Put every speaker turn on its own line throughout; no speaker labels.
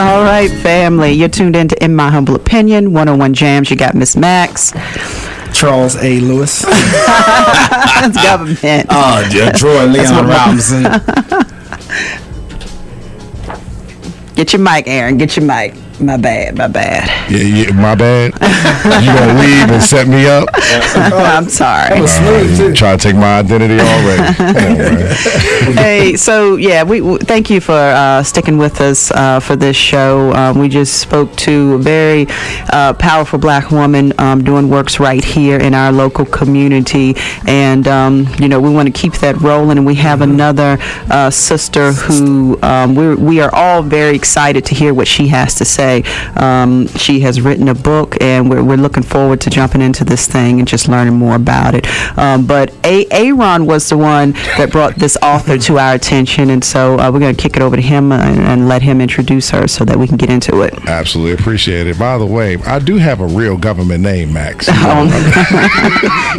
All right, family. You're tuned in to In My Humble Opinion, 101 Jams. You got Miss Max.
Charles A. Lewis.
That's government.
Troy Leon Robinson.
Get your mic, Aaron. Get your mic. My bad.
Yeah, my bad. You gonna leave and set me up?
I'm sorry.
Try to take my identity already.
Hey, so yeah, we thank you for sticking with us for this show. We just spoke to a very powerful Black woman doing works right here in our local community, and we want to keep that rolling. And we have another sister who we are all very excited to hear what she has to say. She has written a book, and we're looking forward to jumping into this thing and just learning more about it. But Aaron was the one that brought this author to our attention, and so we're going to kick it over to him and let him introduce her so that we can get into it.
Absolutely appreciate it. By the way, I do have a real government name, Max.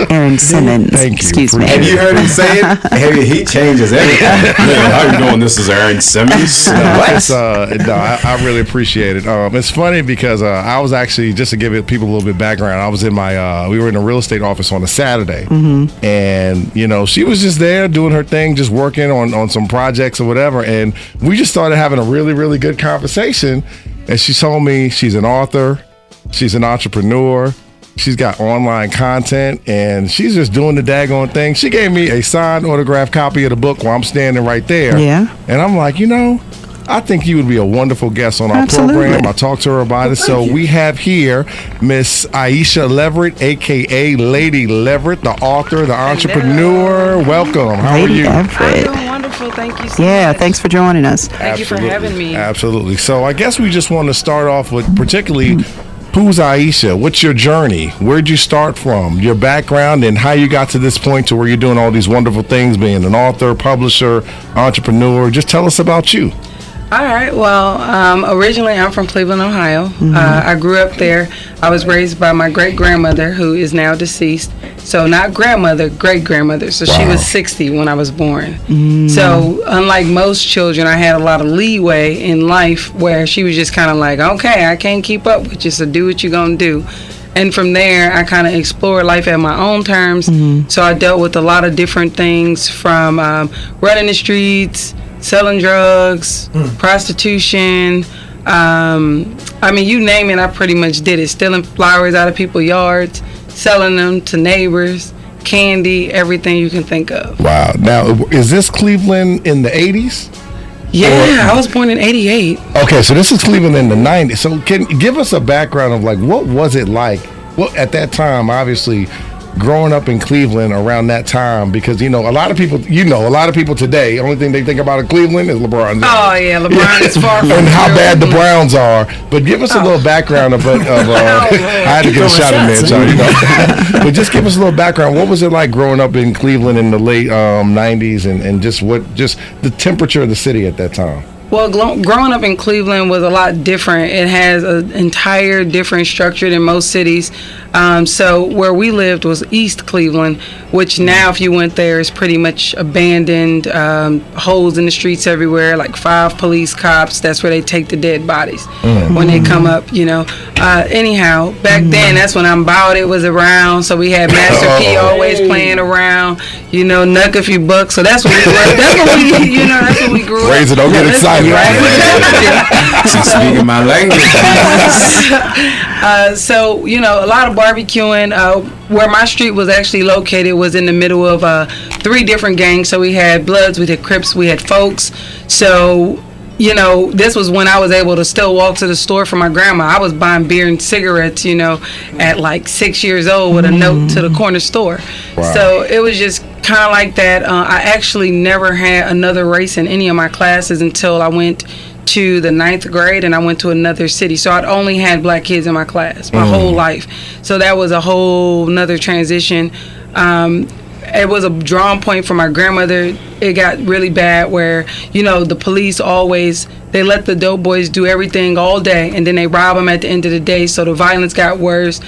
Aaron Simmons.
Thank you.
Excuse me.
Have you heard him say it? He changes everything. How you doing? This is Aaron Simmons.
I really appreciate it. It's funny because I was actually, just to give people a little bit of background, I was in we were in a real estate office on a Saturday, and she was just there doing her thing, just working on some projects or whatever, and we just started having a really, really good conversation. And she told me she's an author, she's an entrepreneur, she's got online content, and she's just doing the daggone thing. She gave me a signed autographed copy of the book while I'm standing right there.
Yeah.
And I'm like, I think you would be a wonderful guest on our program. I talked to her about it. So we have here Miss Ieshia Leverette, a.k.a. Lady Leverette, the author, the entrepreneur. Welcome. How are you?
I'm
doing wonderful. Thank you so much.
Thanks for joining us.
Thank you for having me.
Absolutely. So I guess we just want to start off with particularly, who's Ieshia? What's your journey? Where'd you start from? Your background and how you got to this point to where you're doing all these wonderful things, being an author, publisher, entrepreneur. Just tell us about you.
All right. Well, originally I'm from Cleveland, Ohio. I grew up there. I was raised by my great-grandmother, who is now deceased. So not grandmother, great-grandmother. So she was 60 when I was born. So unlike most children, I had a lot of leeway in life where she was just kind of like, okay, I can't keep up with you, so do what you're going to do. And from there, I kind of explored life at my own terms. So I dealt with a lot of different things, from running the streets, selling drugs, prostitution. You name it, I pretty much did it. Stealing flowers out of people's yards, selling them to neighbors, candy, everything you can think of.
Wow. Now, is this Cleveland in the 80s?
Yeah, I was born in 88.
Okay, so this is Cleveland in the 90s. So can you give us a background of what was it like? Well, at that time, obviously, growing up in Cleveland around that time, because a lot of people today, only thing they think about in Cleveland is LeBron James.
Oh yeah, LeBron is far from
and how bad the Browns are. But give us a little background of I had to get a shot in there, so but just give us a little background. What was it like growing up in Cleveland in the late 90s, and just the temperature of the city at that time?
Well, growing up in Cleveland was a lot different. It has an entire different structure than most cities. So where we lived was East Cleveland, which now if you went there is pretty much abandoned, holes in the streets everywhere, like 5 police cops. That's where they take the dead bodies when they come up, Anyhow, back then, that's when I'm About It was around. So we had Master P always playing around, Nuck a Few Bucks. So that's what we grew up. That's what we grew up.
Razor, don't get excited.
Right? She's speaking my language.
So, a lot of barbecuing. Where my street was actually located was in the middle of 3 different gangs. So we had Bloods, we had Crips, we had Folks. So, this was when I was able to still walk to the store for my grandma. I was buying beer and cigarettes, at like 6 years old with a note to the corner store. Wow. So it was just kind of like that. I actually never had another race in any of my classes until I went to the 9th grade and I went to another city. So I'd only had black kids in my class my whole life. So that was a whole nother transition. It was a drawing point for my grandmother. It got really bad where, the police always, they let the dope boys do everything all day and then they rob them at the end of the day. So the violence got worse.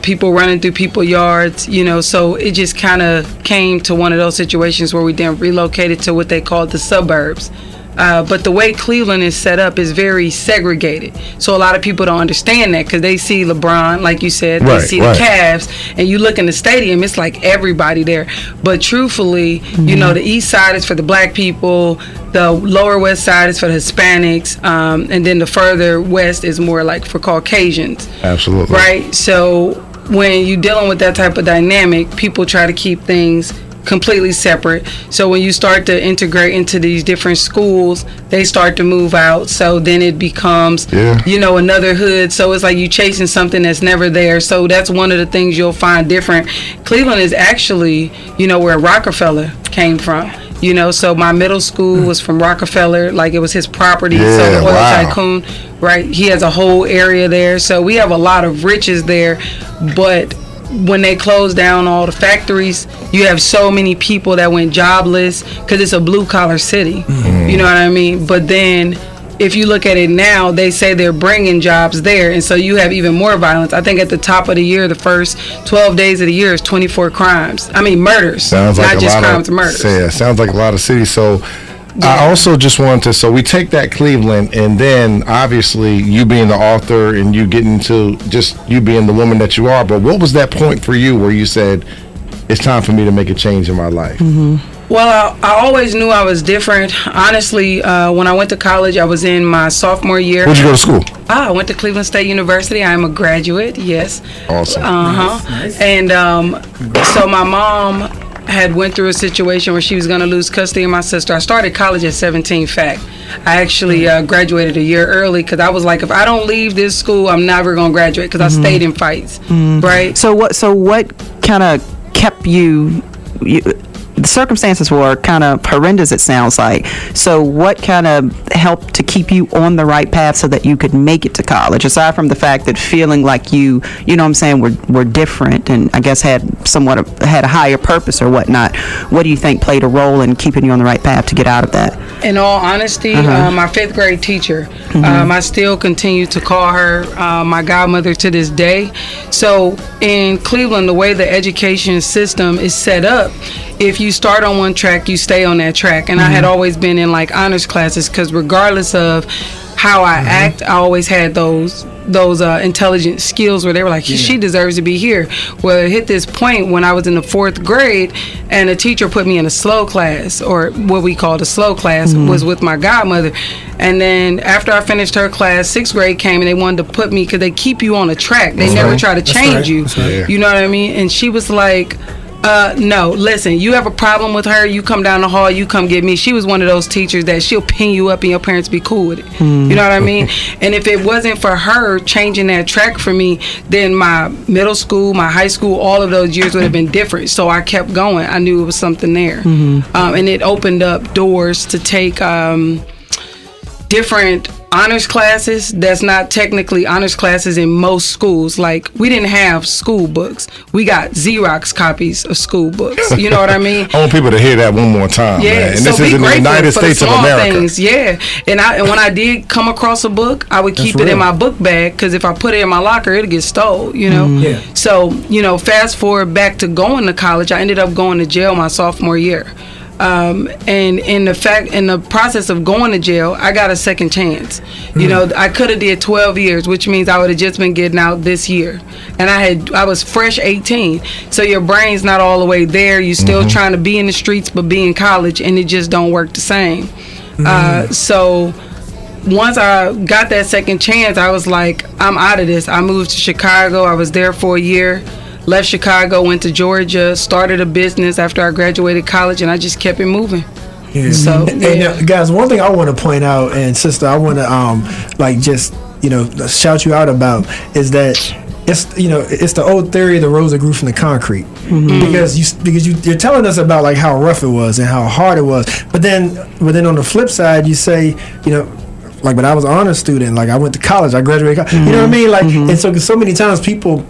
People running through people's yards, so it just kind of came to one of those situations where we then relocated to what they called the suburbs. But the way Cleveland is set up is very segregated. So a lot of people don't understand that because they see LeBron, like you said, they see the Cavs, and you look in the stadium, it's like everybody there. But truthfully, you know, the east side is for the black people, the lower west side is for the Hispanics, and then the further west is more like for Caucasians.
Absolutely.
Right? So when you're dealing with that type of dynamic, people try to keep things completely separate. So when you start to integrate into these different schools, they start to move out. So then it becomes, you know, another hood. So it's like you chasing something that's never there. So that's one of the things you'll find different. Cleveland is actually, you know, where Rockefeller came from. You know, so my middle school was from Rockefeller, like it was his property. So the oil tycoon, right? He has a whole area there. So we have a lot of riches there, but when they closed down all the factories, you have so many people that went jobless because it's a blue collar city. You know what I mean? But then if you look at it now, they say they're bringing jobs there, and so you have even more violence. I think at the top of the year, the first 12 days of the year is 24 crimes. I mean murders,
sounds like
not just crimes, murders.
Yeah, sounds like a lot of cities. So I also just wanted to, so we take that Cleveland, and then obviously you being the author and you getting to just you being the woman that you are, but what was that point for you where you said, it's time for me to make a change in my life?
Well, I always knew I was different. Honestly, when I went to college, I was in my sophomore year.
Where'd you go to school?
I went to Cleveland State University. I am a graduate, yes.
Awesome.
Nice.
And so my mom had went through a situation where she was going to lose custody of my sister. I started college at 17, fact. I actually graduated a year early because I was like, if I don't leave this school, I'm never going to graduate because I stayed in fights, right?
So what kind of kept you the circumstances were kind of horrendous, it sounds like. So what kind of helped to keep you on the right path so that you could make it to college, aside from the fact that feeling like you know what I'm saying, were different and I guess had a higher purpose or whatnot? What do you think played a role in keeping you on the right path to get out of that?
In all honesty, my 5th grade teacher, I still continue to call her my godmother to this day. So in Cleveland, the way the education system is set up, if you start on one track, you stay on that track. And I had always been in like honors classes because regardless of how I act, I always had those intelligent skills where they were like, she deserves to be here. Well, it hit this point when I was in the 4th grade and a teacher put me in a slow class, or what we called a slow class, was with my godmother. And then after I finished her class, 6th grade came and they wanted to put me, because they keep you on a track. They never try to change you. You know what I mean? And she was like, no, listen, you have a problem with her, you come down the hall, you come get me. She was one of those teachers that she'll pin you up and your parents be cool with it. You know what I mean? And if it wasn't for her changing that track for me, then my middle school, my high school, all of those years would have been different. So I kept going. I knew it was something there. And it opened up doors to take different honors classes that's not technically honors classes in most schools. Like, we didn't have school books. We got Xerox copies of school books. You know what I mean?
I want people to hear that one more time.
Yeah,
man. And
so
this is in the United States of America.
Things. Yeah, and when I did come across a book, I would keep it in my book bag, because if I put it in my locker, it'll get stole. You know. So fast forward back to going to college, I ended up going to jail my sophomore year. And in the process of going to jail, I got a second chance. You know, I could have did 12 years, which means I would have just been getting out this year. And I was fresh 18. So your brain's not all the way there. You're still trying to be in the streets, but be in college, and it just don't work the same. So once I got that second chance, I was like, I'm out of this. I moved to Chicago. I was there for a year. Left Chicago, went to Georgia, started a business after I graduated college, and I just kept it moving.
Yeah.
So,
and guys, one thing I want to point out, and sister, I want to shout you out about, is that it's the old theory of the rose that grew from the concrete, because you're telling us about like how rough it was and how hard it was, but then on the flip side, you say, like when I was an honor student, like I went to college, I graduated, you know what I mean, like, and so many times people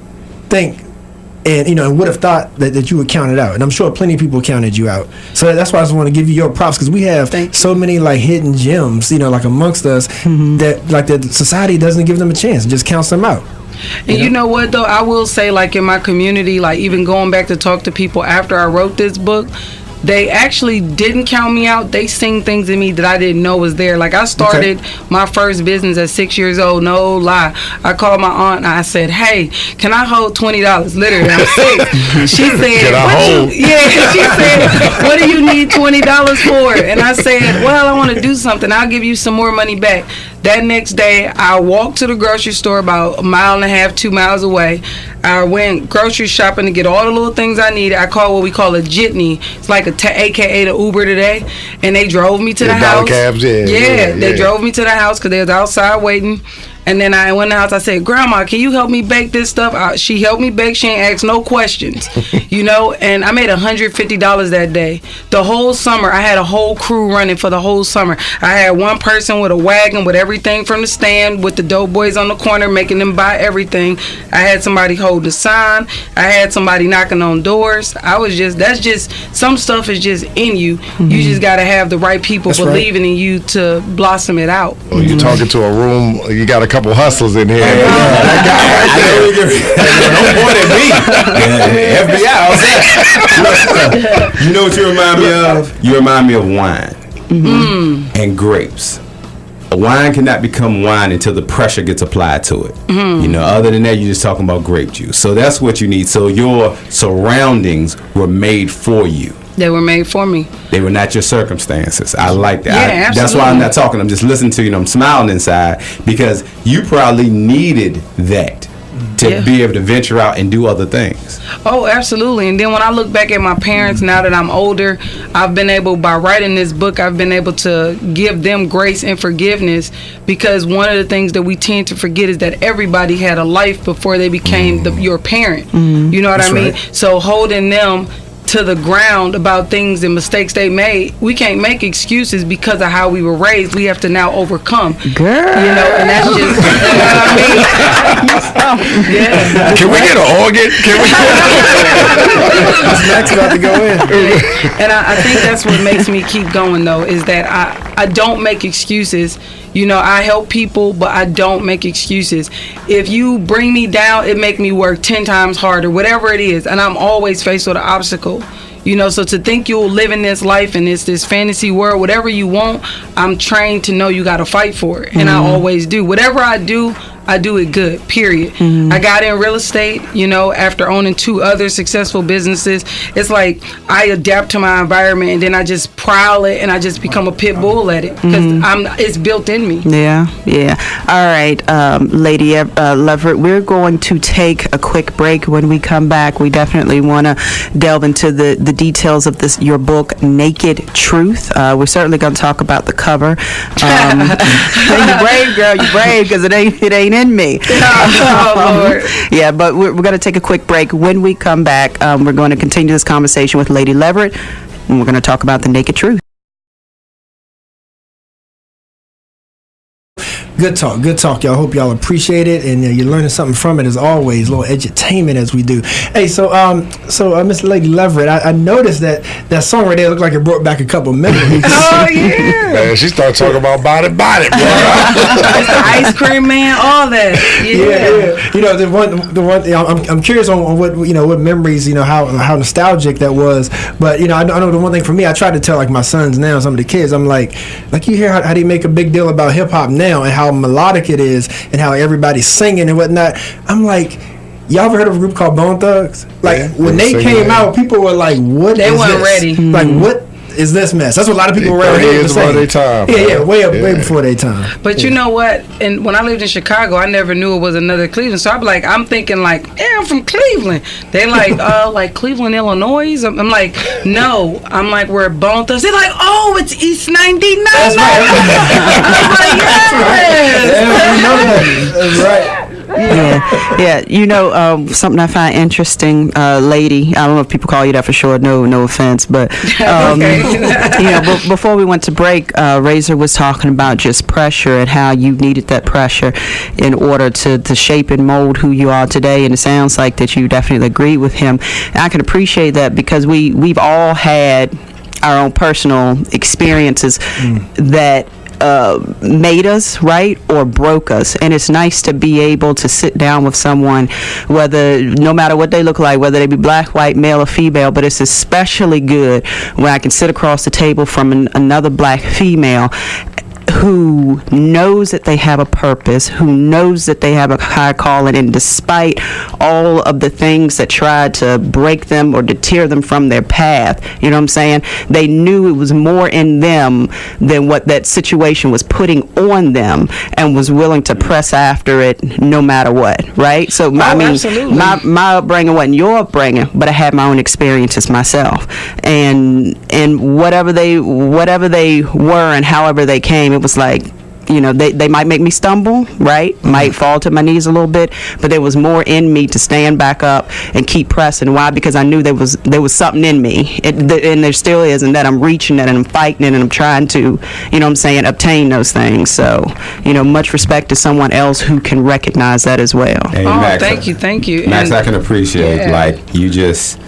think. And would have thought that you would count it out. And I'm sure plenty of people counted you out. So that's why I just want to give you your props, because we have so many like hidden gems, like amongst us, that like the society doesn't give them a chance and just counts them out.
And you know what, though? I will say, like in my community, like even going back to talk to people after I wrote this book, they actually didn't count me out. They seen things in me that I didn't know was there. Like I started my first business at 6 years old. No lie. I called my aunt and I said, "Hey, can I hold $20?" Literally, I'm 6. She said,
Can I hold?
She said, "What do you need $20 for?" And I said, "Well, I want to do something. I'll give you some more money back." That next day, I walked to the grocery store about 1.5 miles, 2 miles away. I went grocery shopping to get all the little things I needed. I called what we call a jitney. It's like AKA the Uber today. And they drove me to the house.
Cabs,
they drove me to the house because they was outside waiting. And then I went in the house. I said, "Grandma, can you help me bake this stuff?" She helped me bake. She ain't asked no questions, And I made $150 that day. The whole summer, I had a whole crew running for the whole summer. I had one person with a wagon with everything from the stand, with the dope boys on the corner making them buy everything. I had somebody hold the sign. I had somebody knocking on doors. That's just some stuff is just in you. You just got to have the right people believing in you to blossom it out.
Well, you're talking to a room. You got a couple hustlers in here.
Don't point at me. FBI. You know what you remind me of? You remind me of wine and grapes. A wine cannot become wine until the pressure gets applied to it. Other than that, you're just talking about grape juice. So that's what you need. So your surroundings were made for you.
They were made for me.
They were not your circumstances. I like that.
Yeah, absolutely.
That's why I'm not talking. I'm just listening to you and I'm smiling inside because you probably needed that to be able to venture out and do other things.
Oh, absolutely. And then when I look back at my parents now that I'm older, I've been able, by writing this book, I've been able to give them grace and forgiveness, because one of the things that we tend to forget is that everybody had a life before they became your parent. You know what I mean? Right. So holding them to the ground about things and mistakes they made, we can't make excuses because of how we were raised. We have to now overcome.
Girl.
And that's just, what I mean? Yeah.
Can we get an organ? Can we?
Max about to go in.
And I think that's what makes me keep going, though, is that I don't make excuses. I help people, but I don't make excuses. If you bring me down, it make me work 10 times harder, whatever it is. And I'm always faced with an obstacle. So to think you'll live in this life and it's this fantasy world, whatever you want, I'm trained to know you got to fight for it. And I always do. Whatever I do it good, period. I got in real estate, after owning 2 other successful businesses. It's like I adapt to my environment and then I just prowl it and I just become a pit bull at it because it's built in me.
Yeah. All right, Lady Leverette, we're going to take a quick break. When we come back, we definitely want to delve into the details of your book, Naked Truth. We're certainly going to talk about the cover. You're brave, girl. You're brave because it ain't in me.
Oh, Lord.
Yeah, but we're going to take a quick break. When we come back, we're going to continue this conversation with Lady Leverette, and we're going to talk about the naked truth.
Good talk, y'all. Hope y'all appreciate it, and you're learning something from it as always. A little edutainment as we do. Hey, so Miss Lady Leverette, I noticed that song right there looked like it brought back a couple memories.
Oh yeah.
Man, she started talking about body, bro.
Ice cream man, all that. Yeah.
The one I'm curious on what what memories, how nostalgic that was. But I know the one thing for me, I try to tell like my sons now, some of the kids, I'm like you hear how they make a big deal about hip hop now and how melodic it is and how everybody's singing and whatnot. I'm like, y'all ever heard of a group called Bone Thugs? Like when they came out, people were like, "What?"
They
is
weren't
this?
ready.
Like what is this mess? That's what a lot of people were around here saying.
Their time.
Way before their time.
But you know what? And when I lived in Chicago, I never knew it was another Cleveland. So I'm thinking like, I'm from Cleveland. They like Cleveland, Illinois. I'm like, no. I'm like, we're Bone Thugs. They're like, oh, it's East 99.
That's right.
I'm like, yes.
That's right.
Yeah. Something I find interesting, Lady. I don't know if people call you that for short. No offense, but before we went to break, Razor was talking about just pressure and how you needed that pressure in order to shape and mold who you are today. And it sounds like that you definitely agree with him. And I can appreciate that because we've all had our own personal experiences that made us, right, or broke us. And it's nice to be able to sit down with someone, no matter what they look like, whether they be black, white, male, or female, but it's especially good when I can sit across the table from another black female who knows that they have a purpose, who knows that they have a high calling, and despite all of the things that tried to break them or deter them from their path, you know what I'm saying? They knew it was more in them than what that situation was putting on them, and was willing to press after it no matter what, right? So,
absolutely.
my upbringing wasn't your upbringing, but I had my own experiences myself. And whatever they were and however they came, it was like, you know, they might make me stumble, right? Might fall to my knees a little bit, but there was more in me to stand back up and keep pressing. Why? Because I knew there was something in me, and there still is, and that I'm reaching it, and I'm fighting it, and I'm trying to, you know what I'm saying, obtain those things. So, you know, much respect to someone else who can recognize that as well.
Hey,
Max, thank you.
Max, I can appreciate, like, you just...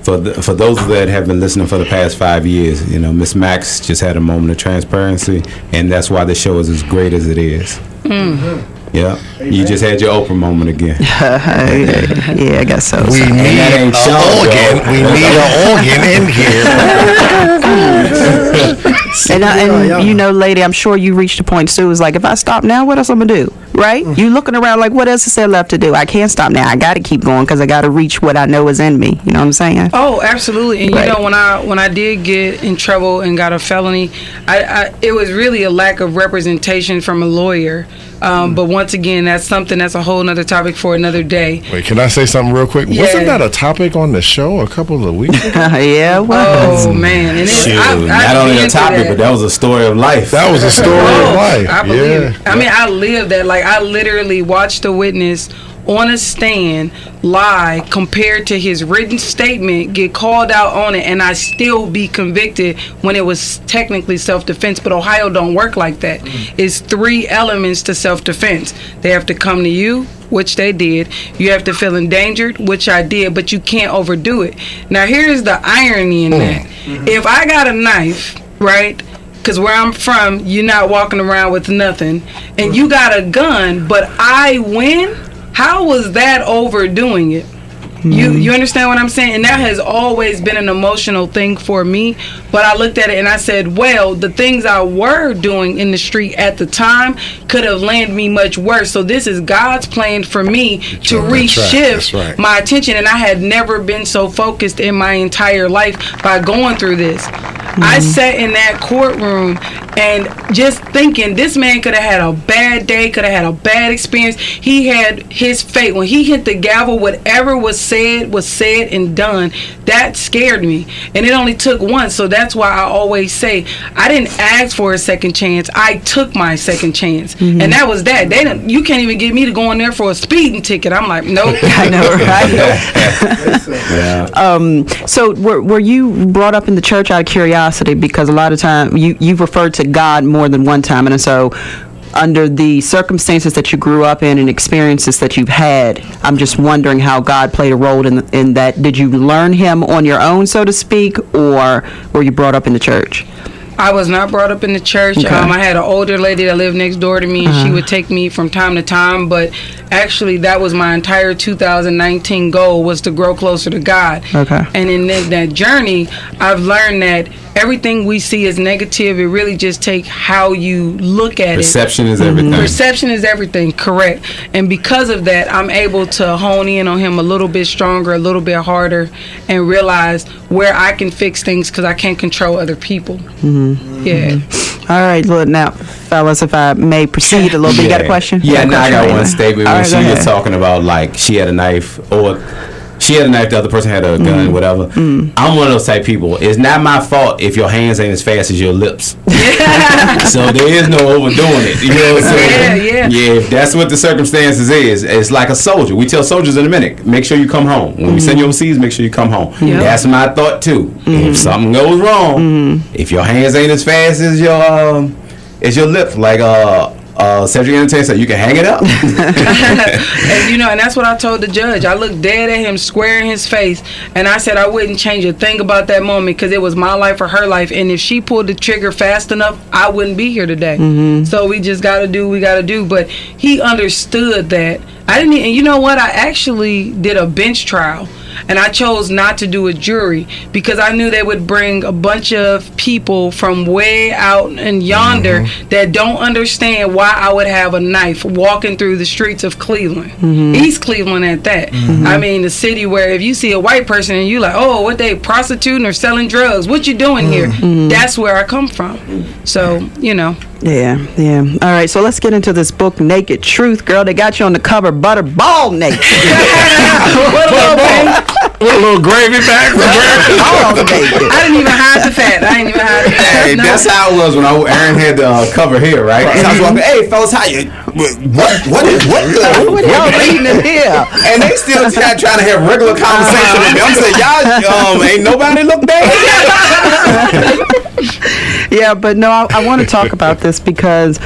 For those that have been listening for the past 5 years, you know, Miss Max just had a moment of transparency, and that's why the show is as great as it is. Mm-hmm. Yeah, you just had your Oprah moment again.
Yeah, I guess so.
We need an organ. We need an organ in here.
And you know, lady, I'm sure you reached a point too. It's like, if I stop now, what else I'm gonna do? Right? You looking around like, what else is there left to do? I can't stop now. I got to keep going because I got to reach what I know is in me. You know what I'm saying?
Oh, absolutely. And
right.
You know, when I did get in trouble and got a felony, it was really a lack of representation from a lawyer. But once again, that's a whole nother topic for another day.
Wait, can I say something real quick?
Yeah.
Wasn't that a topic on the show a couple of weeks ago?
Yeah, well.
Oh, man. And
not only a topic, but that was a story of life.
That was a story of life.
I believe it. I mean, I lived that. Like, I literally watched a witness on a stand lie compared to his written statement, get called out on it, and I still be convicted when it was technically self-defense. But Ohio don't work like that. It's 3 elements to self-defense. They have to come to you, which they did. You have to feel endangered, which I did, but you can't overdo it. Now, here's the irony in that. If I got a knife, right, because where I'm from, you're not walking around with nothing, and you got a gun, but I win, how was that overdoing it? You understand what I'm saying? And that has always been an emotional thing for me. But I looked at it and I said, well, the things I were doing in the street at the time could have landed me much worse. So this is God's plan for me to reshift my attention. And I had never been so focused in my entire life by going through this. I sat in that courtroom and just thinking, this man could have had a bad day, could have had a bad experience. He had his fate. When he hit the gavel, whatever was said and done. That scared me. And it only took once. So that's why I always say, I didn't ask for a second chance. I took my second chance. And that was that. You can't even get me to go in there for a speeding ticket. I'm like, nope.
I know, right? So were you brought up in the church out of curiosity? Because a lot of time you've referred to God more than one time, and so under the circumstances that you grew up in and experiences that you've had, I'm just wondering how God played a role in that. Did you learn him on your own, so to speak, or were you brought up in the church?
I was not brought up in the church.
Okay.
I had an older lady that lived next door to me, and she would take me from time to time. But actually, that was my entire 2019 goal, was to grow closer to God.
Okay.
And in that journey, I've learned that everything we see as negative, it really just takes how you look at
Perception
it.
is everything.
Perception is everything, correct. And because of that, I'm able to hone in on him a little bit stronger, a little bit harder, and realize where I can fix things, because I can't control other people. Yeah.
All right, look, now, fellas, if I may proceed a little bit. You got a question?
Yeah,
now
I got one statement. When
right,
she was talking about, like, she had a knife, or she had a knife, the other person had a gun, whatever. I'm one of those type of people. It's not my fault if your hands ain't as fast as your lips. So there is no overdoing it. You know what I'm saying? Yeah, if that's what the circumstances is. It's like a soldier. We tell soldiers in a minute, make sure you come home. When we send you overseas, make sure you come home. That's my thought too. If something goes wrong, if your hands ain't as fast as your lips, like Cedric Entertainment said, you can hang it up.
And that's what I told the judge. I looked dead at him, square in his face, and I said I wouldn't change a thing about that moment because it was my life or her life. And if she pulled the trigger fast enough, I wouldn't be here today. So we just got to do what we got to do. But he understood that. And you know what? I actually did a bench trial. And I chose not to do a jury because I knew they would bring a bunch of people from way out and yonder that don't understand why I would have a knife walking through the streets of Cleveland, East Cleveland at that. I mean, the city where if you see a white person and you like, oh, what they prostituting or selling drugs? What you doing here? That's where I come from. So,
Yeah. All right, so let's get into this book, Naked Truth. Girl, they got you on the cover, butter ball naked.
With a little gravy back.
All naked.
I didn't even hide the fat.
Hey, that's how it was when Aaron had the cover here, right? So I was walking, hey, fellas, how you? What
y'all reading in here?
And they still trying to have regular conversation with me. I'm saying, y'all, ain't nobody look bad.
Yeah, but no, I want to talk about this because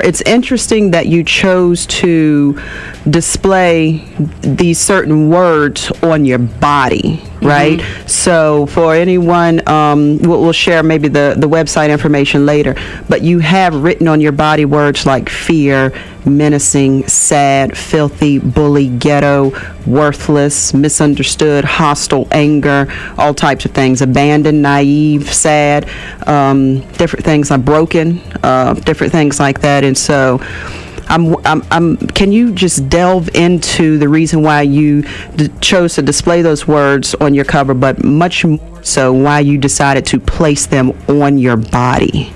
it's interesting that you chose to display these certain words on your body, right? So for anyone, we'll share maybe the website information later, but you have written on your body words like fear, menacing, sad, filthy, bully, ghetto, worthless, misunderstood, hostile, anger, all types of things, abandoned, naive, sad, different things like broken, different things like that. And so can you just delve into the reason why you chose to display those words on your cover, but much more so why you decided to place them on your body?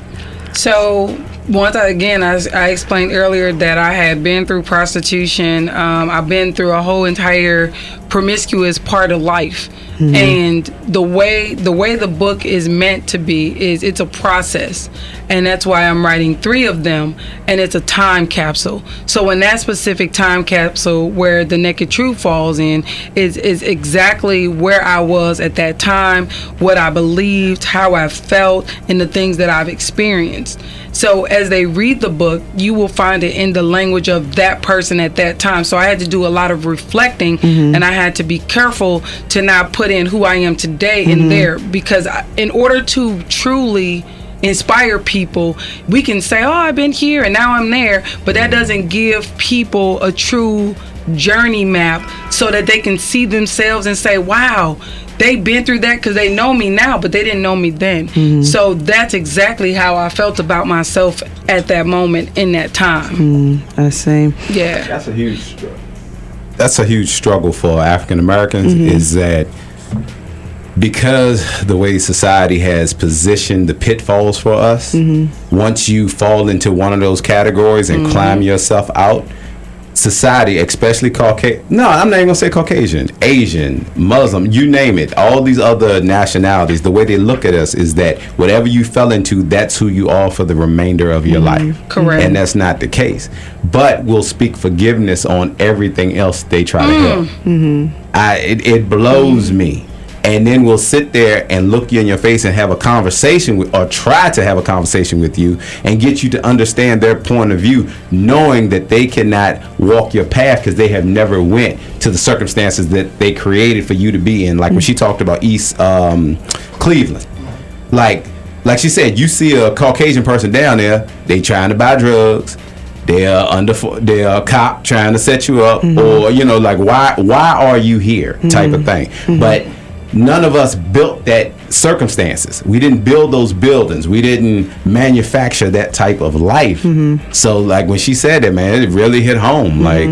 So I explained earlier that I had been through prostitution. I've been through a whole entire promiscuous part of life. And the way the book is meant to be is it's a process, and that's why I'm writing 3 of them, and it's a time capsule. So in that specific time capsule where the Naked Truth falls in is exactly where I was at that time, what I believed, how I felt, and the things that I've experienced. So as they read the book, you will find it in the language of that person at that time. So I had to do a lot of reflecting, and I had to be careful to not put in who I am today in there, because in order to truly inspire people, we can say, oh, I've been here and now I'm there, but that doesn't give people a true journey map so that they can see themselves and say, wow, they've been through that, because they know me now, but they didn't know me then. So that's exactly how I felt about myself at that moment in that time.
I see.
Yeah.
That's a huge struggle for African Americans, is that because the way society has positioned the pitfalls for us, once you fall into one of those categories and climb yourself out, society, especially Caucasian, no, I'm not even gonna say Caucasian, Asian, Muslim, you name it, all these other nationalities, the way they look at us is that whatever you fell into, that's who you are for the remainder of your life.
Correct.
And that's not the case. But we'll speak forgiveness on everything else they try to help. It blows me. And then we'll sit there and look you in your face and have a conversation with, or try to have a conversation with you and get you to understand their point of view, knowing that they cannot walk your path because they have never went to the circumstances that they created for you to be in. Like when she talked about East Cleveland, like she said, you see a Caucasian person down there, they trying to buy drugs. They're a cop trying to set you up, or like why are you here type of thing. But none of us built that circumstances. We didn't build those buildings. We didn't manufacture that type of life. So like when she said it, man, it really hit home. Like,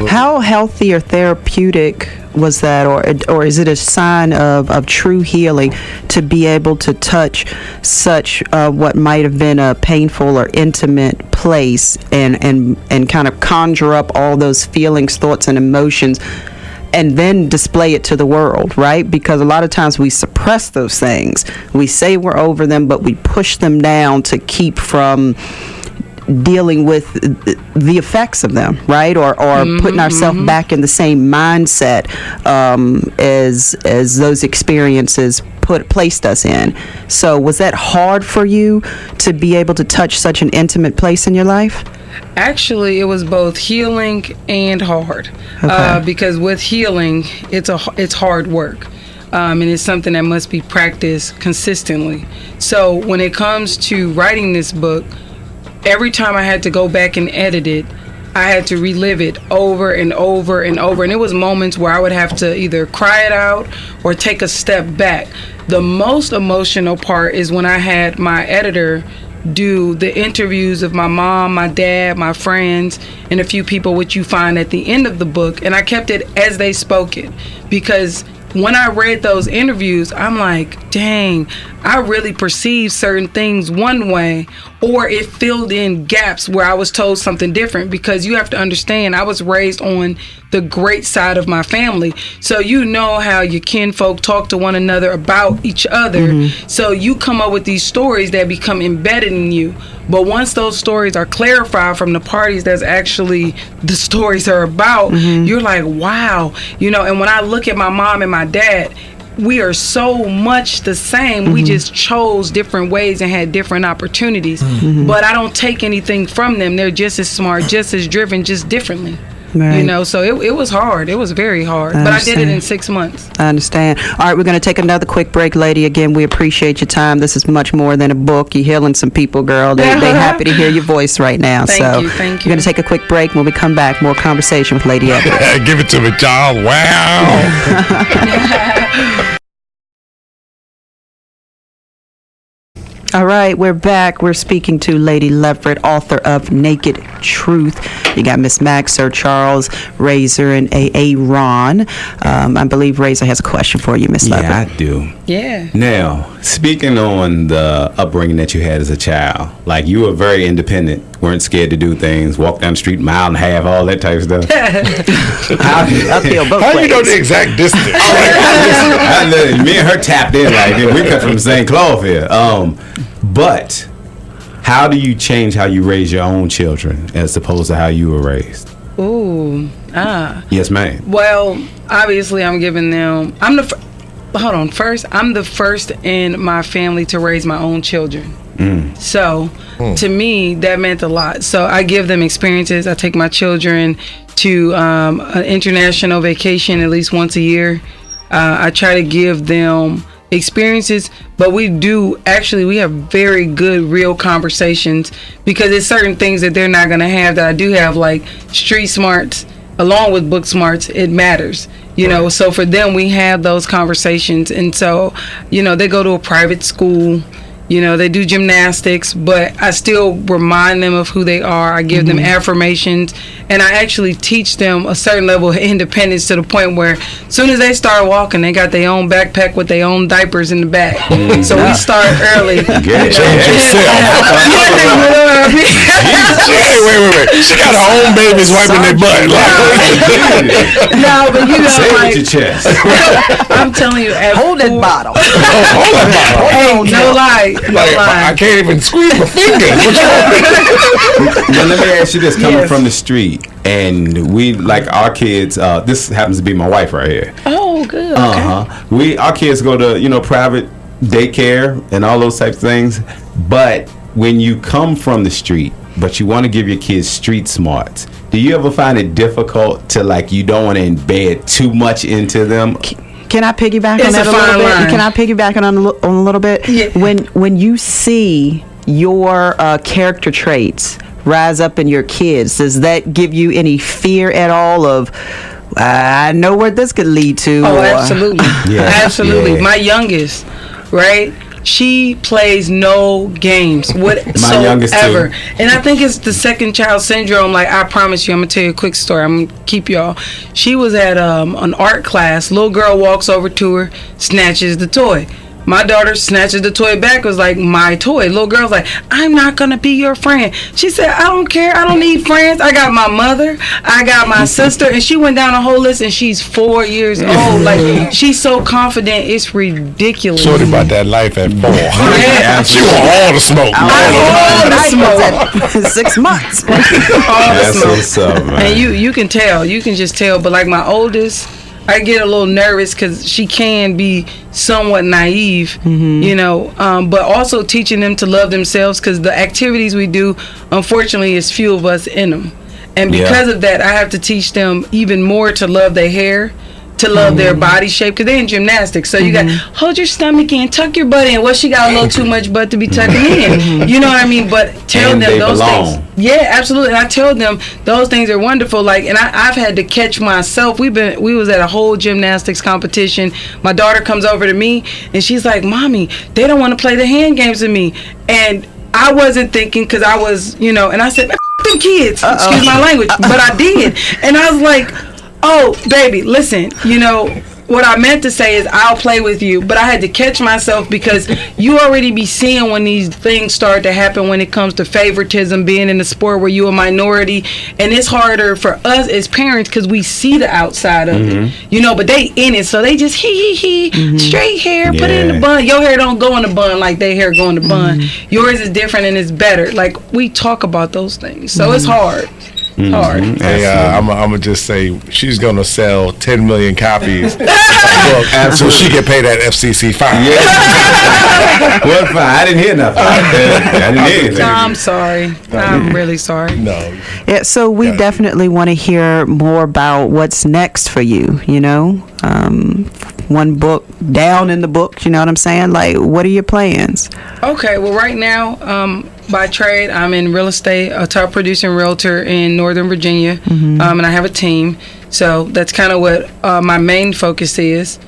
how healthy or therapeutic was that, or is it a sign of true healing to be able to touch such what might have been a painful or intimate place and kind of conjure up all those feelings, thoughts, and emotions, and then display it to the world, right? Because a lot of times we suppress those things. We say we're over them, but we push them down to keep from dealing with the effects of them, right? Or putting ourselves back in the same mindset as those experiences placed us in. So was that hard for you to be able to touch such an intimate place in your life?
Actually, it was both healing and hard. Because with healing, it's hard work. And it's something that must be practiced consistently. So when it comes to writing this book, every time I had to go back and edit it, I had to relive it over and over and over. And it was moments where I would have to either cry it out or take a step back. The most emotional part is when I had my editor do the interviews of my mom, my dad, my friends, and a few people which you find at the end of the book. And I kept it as they spoke it, because when I read those interviews, I'm like, dang, I really perceived certain things one way, or it filled in gaps where I was told something different. Because you have to understand, I was raised on the great side of my family. So you know how your kinfolk talk to one another about each other. So you come up with these stories that become embedded in you. But once those stories are clarified from the parties that's actually the stories are about, you're like, wow. And when I look at my mom and my dad, we are so much the same. We just chose different ways and had different opportunities. But I don't take anything from them. They're just as smart, just as driven, just differently.
Right.
So it was hard. It was very hard. But I did it in 6 months.
I understand. All right, we're going to take another quick break, lady. Again, we appreciate your time. This is much more than a book. You're healing some people, girl. They're happy to hear your voice right now.
Thank you.
We're going to take a quick break. When we come back, more conversation with Lady Edwards.
Give it to me, Charles. Wow.
All right, we're back. We're speaking to Lady Leverette, author of Naked Truth. You got Miss Max, Sir Charles, Razor, and A.A. Ron. I believe Razor has a question for you, Miss Leverette.
Yeah, I do.
Yeah.
Now, speaking on the upbringing that you had as a child, like you were very independent, weren't scared to do things, walk down the street, mile and a half, all that type of stuff.
Uphill both
How
ways.
you know the exact distance?
Me and her tapped in like we cut from the same cloth here. But how do you change how you raise your own children as opposed to how you were raised?
Ooh.
Yes, ma'am.
Well, obviously, I'm giving them. Hold on. First, I'm the first in my family to raise my own children. So, to me, that meant a lot. So, I give them experiences. I take my children to an international vacation at least once a year. I try to give them experiences, but we have very good real conversations, because there's certain things that they're not going to have that I do have, like street smarts along with book smarts. It matters, so for them we have those conversations. And so they go to a private school, they do gymnastics, but I still remind them of who they are. I give them affirmations, and I actually teach them a certain level of independence, to the point where as soon as they start walking, they got their own backpack with their own diapers in the back. So we start early.
Wait. She got her own babies wiping their butt.
No, but
Say it with your chest.
I'm telling you,
Hold that bottle.
no lie.
I can't even squeeze my fingers.
Now let me ask you this: coming from the street, and we like our kids. This happens to be my wife right here.
Oh, good. Okay.
Our kids go to private daycare and all those types of things. But when you come from the street, but you want to give your kids street smarts, do you ever find it difficult to you don't want to embed too much into them?
Can I piggyback on
It's
that
a
a little
fine
bit?
line.
Can I piggyback on a little bit?
Yeah.
When you see your character traits rise up in your kids, does that give you any fear at all of, I know where this could lead to?
Oh,
or-
absolutely. Absolutely.
Yeah.
My youngest, right? She plays no games whatsoever.
youngest too.
And I think it's the second child syndrome. Like, I promise you, I'm going to tell you a quick story. I'm going to keep y'all. She was at an art class. Little girl walks over to her, snatches the toy. My daughter snatches the toy back, was like, my toy. Little girl's like, I'm not going to be your friend. She said, I don't care. I don't need friends. I got my mother. I got my sister. And she went down a whole list, and she's 4 years old. Like, she's so confident. It's ridiculous.
Shorty about that life at 4.
Yeah.
She want all the smoke.
All the smoke.
6 months.
All the
That's
smoke.
what's up, man.
And you can tell. You can just tell. But like my oldest, I get a little nervous because she can be somewhat naive, you know, but also teaching them to love themselves, because the activities we do, unfortunately, is few of us in them. And because of that, I have to teach them even more to love their hair, to love their body shape, because they're in gymnastics. So you got hold your stomach in, tuck your butt in. Well, she got a little too much butt to be tucking in. You know what I mean? But tell
And
them
they
those
belong.
things. Yeah, absolutely. And I tell them those things are wonderful. Like, and I've had to catch myself. We was at a whole gymnastics competition. My daughter comes over to me and she's like, "Mommy, they don't want to play the hand games with me." And I wasn't thinking, because I was, you know, and I said, "F them kids." Excuse my language, but I did. And I was like, "Oh, baby, listen, you know, what I meant to say is I'll play with you," but I had to catch myself, because you already be seeing when these things start to happen when it comes to favoritism, being in the sport where you're a minority, and it's harder for us as parents because we see the outside of it, you know, but they in it, so they just straight hair, put it in the bun. Your hair don't go in the bun like their hair go in the bun. Yours is different and it's better. Like, we talk about those things, so it's hard. Hard.
Hey, I'm gonna just say she's gonna sell 10 million copies, so she get paid that FCC fine.
What fine? I didn't hear nothing. I didn't hear anything.
I'm sorry. I'm really sorry.
No.
Yeah, so we definitely want to hear more about what's next for you, you know? One book down in the books, you know what I'm saying? Like, what are your plans?
Okay, well, right now, by trade, I'm in real estate, a top producing realtor in Northern Virginia, and I have a team. So that's kind of what my main focus is.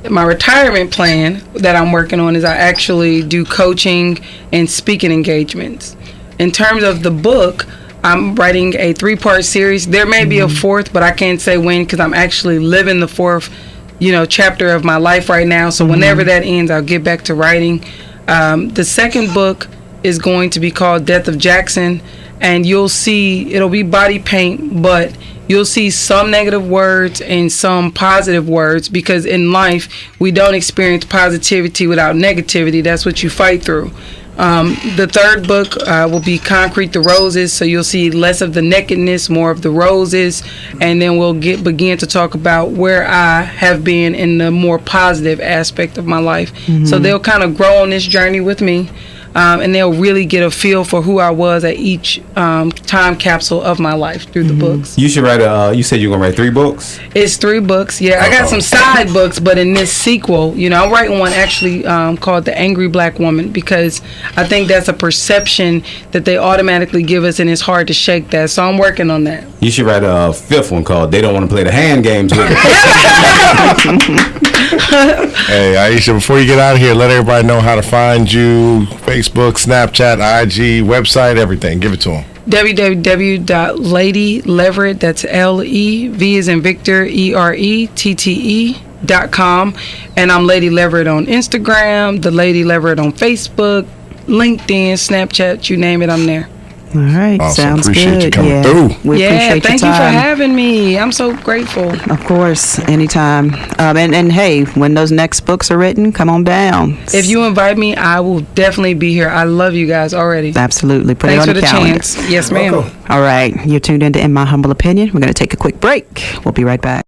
My retirement plan that I'm working on is I actually do coaching and speaking engagements. In terms of the book, I'm writing a 3-part series. There may be a 4th, but I can't say when, because I'm actually living the 4th, you know, chapter of my life right now. So whenever that ends, I'll get back to writing. The second book is going to be called Death of Jackson, and you'll see it'll be body paint, but you'll see some negative words and some positive words, because in life we don't experience positivity without negativity. That's what you fight through. The third book will be Concrete the Roses, so you'll see less of the nakedness, more of the roses, and then we'll begin to talk about where I have been in the more positive aspect of my life. So they'll kind of grow on this journey with me, and they'll really get a feel for who I was at each time capsule of my life through the books.
You should write you said you're going to write 3 books?
It's 3 books, yeah. I got some side books, but in this sequel, you know, I'm writing one actually called The Angry Black Woman, because I think that's a perception that they automatically give us, and it's hard to shake that. So I'm working on that.
You should write a 5th one called They Don't Want to Play the Hand Games with It.
Hey, Ieshia, before you get out of here, let everybody know how to find you: Facebook, Snapchat, IG, website, everything. Give it to them.
www.ladyleverette, that's LEV as in Victor, ERETTE.com, and I'm Lady Leverette on Instagram, the Lady Leverette on Facebook, LinkedIn, Snapchat, you name it, I'm there.
All right,
Awesome.
sounds
Appreciate
good.
you coming through.
We appreciate
thank
your
you for
time.
having me. I'm so grateful.
Of course, anytime. And hey, when those next books are written, come on down.
If you invite me, I will definitely be here. I love you guys already.
Absolutely. Put
Thanks
it
for
on
the
the calendar.
chance. Yes, ma'am.
Welcome.
All right, you're tuned into In My Humble Opinion. We're going to take a quick break. We'll be right back.